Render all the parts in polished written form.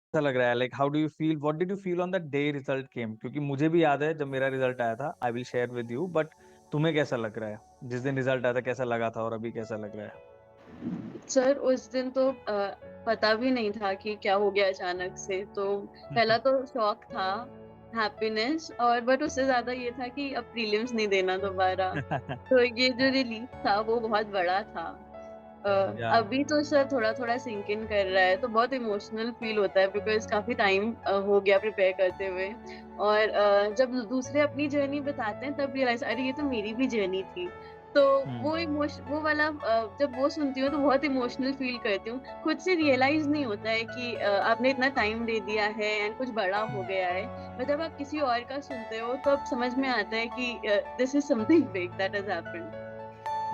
कैसा लग रहा है? Like how do you feel, what did you feel on the day result came? क्योंकि मुझे भी याद है जब मेरा रिजल्ट आया था, I will share with you, but तुम्हें कैसा लग रहा है? जिस दिन रिजल्ट आया था कैसा लगा था और अभी कैसा लग रहा है? सर उस दिन तो पता भी नहीं था कि क्या हो गया अचानक से। तो पहला तो शौक था, हैप्पीनेस, और बट उससे ज्यादा ये था कि अब प्रीलिम्स नहीं देना दोबारा। तो ये जो रिलीफ था वो बहुत बड़ा था। अ, या अभी तो सर थोड़ा थोड़ा सिंक इन कर रहा है, तो बहुत इमोशनल फील होता है बिकॉज काफी टाइम हो गया प्रिपेयर करते हुए। और जब दूसरे अपनी जर्नी बताते हैं तब रियलाइज, अरे ये तो मेरी भी जर्नी थी। तो हम्म। वो इमोशन, वो वाला जब वो सुनती हूँ तो बहुत इमोशनल फील करती हूँ। खुद से रियलाइज नहीं होता है कि आपने इतना टाइम दे दिया है एंड कुछ बड़ा हो गया है। पर जब आप किसी और का सुनते हो तो अब समझ में आता है कि this is something big that has happened.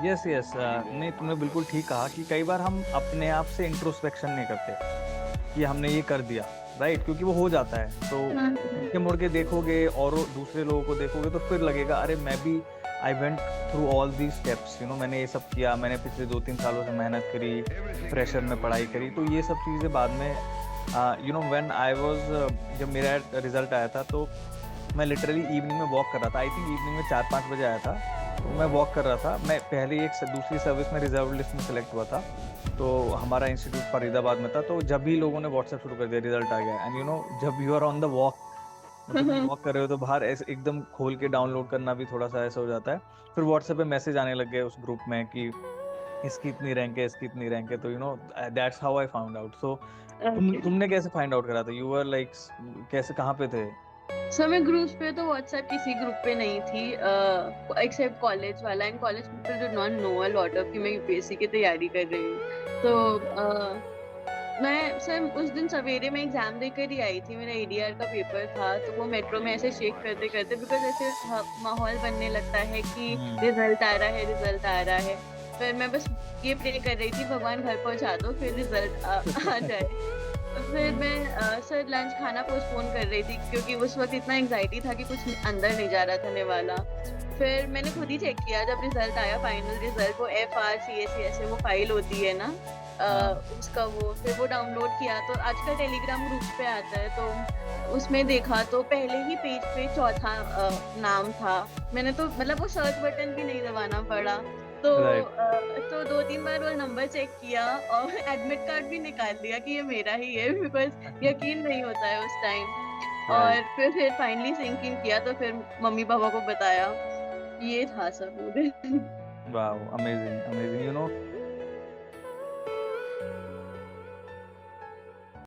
Yes yes, नहीं तुमने बिल्कुल ठीक कहा कि कई बार हम अपने आप से इंट्रोस्पेक्शन नहीं करते कि हमने ये कर दिया, राइट? क्योंकि वो हो जाता है, तो पीछे मुड़ के देखोगे और दूसरे लोगों को देखोगे तो फिर लगेगा अरे मैं भी, I went through all the steps, मैंने ये सब किया, मैंने पिछले 2-3 सालों से मेहनत करी, प्रेशर में पढ़ाई करी, तो ये सब चीज़ें बाद में, व्हेन आई वाज, जब मेरा रिजल्ट आया था तो मैं लिटरली इवनिंग में वॉक कर रहा था, आई थिंक इवनिंग में 4-5 बजे आया था, तो मैं वॉक कर रहा था। मैं पहले एक दूसरी सर्विस में रिजर्व लिस्ट में सेलेक्ट हुआ था, तो हमारा इंस्टीट्यूट फरीदाबाद में था, तो जब भी लोगों ने व्हाट्सएप शुरू कर दिया रिजल्ट आ गया, एंड जब you are on the walk, मतलब तुम वॉक कर रहे हो, तो बाहर ऐसे एकदम खोल के डाउनलोड करना भी थोड़ा सा ऐसा हो जाता है। फिर व्हाट्सएप पे मैसेज आने लग गए उस ग्रुप में कि इसकी इतनी रैंक है, इसकी इतनी रैंक है, तो that's how I found out. So okay. तुमने कैसे फाइंड आउट करा था? यू वर लाइक, कैसे, कहाँ पे थे? सर मैं ग्रुप्स पे तो व्हाट्सएप किसी ग्रुप पे नहीं थी एक्सेप्ट कॉलेज वाला, and college people do not know a lot of कि मैं यूपीएससी की तैयारी कर रही हूँ। तो मैं सर उस दिन सवेरे में एग्जाम देकर ही आई थी, मेरा एडीआर का पेपर था। तो वो मेट्रो में ऐसे शेक करते करते, बिकॉज ऐसे माहौल बनने लगता है कि हम्म। रिजल्ट आ रहा है, रिजल्ट आ रहा है। फिर मैं बस ये प्रे कर रही थी, भगवान घर पहुंचा दो फिर रिजल्ट आ जाए। फिर हम्म। मैं सर लंच खाना पोस्टपोन कर रही थी क्योंकि उस वक्त इतना एंजाइटी था कि कुछ अंदर नहीं जा रहा था नेवाला। फिर मैंने खुद ही हम्म। चेक किया जब रिजल्ट आया, फाइनल रिजल्ट, वो FRCSC ऐसे वो फाइल होती है ना, हाँ। उसका वो फिर वो डाउनलोड किया तो आजकल टेलीग्राम ग्रुप पे आता है। तो उसमें देखा तो पहले ही पेज पे चौथा नाम था। मैंने तो मतलब वो सर्च बटन भी नहीं दबाना पड़ा। तो राइट। तो 2-3 बार वो नंबर चेक किया और एडमिट कार्ड भी निकाल लिया कि ये मेरा ही है, बिकॉज यकीन नहीं होता है उस टाइम। राइट। और फिर फाइनली सिंक इन किया तो फिर मम्मी पापा को बताया। ये था सब वो दिन। वाह, अमेजिंग अमेजिंग।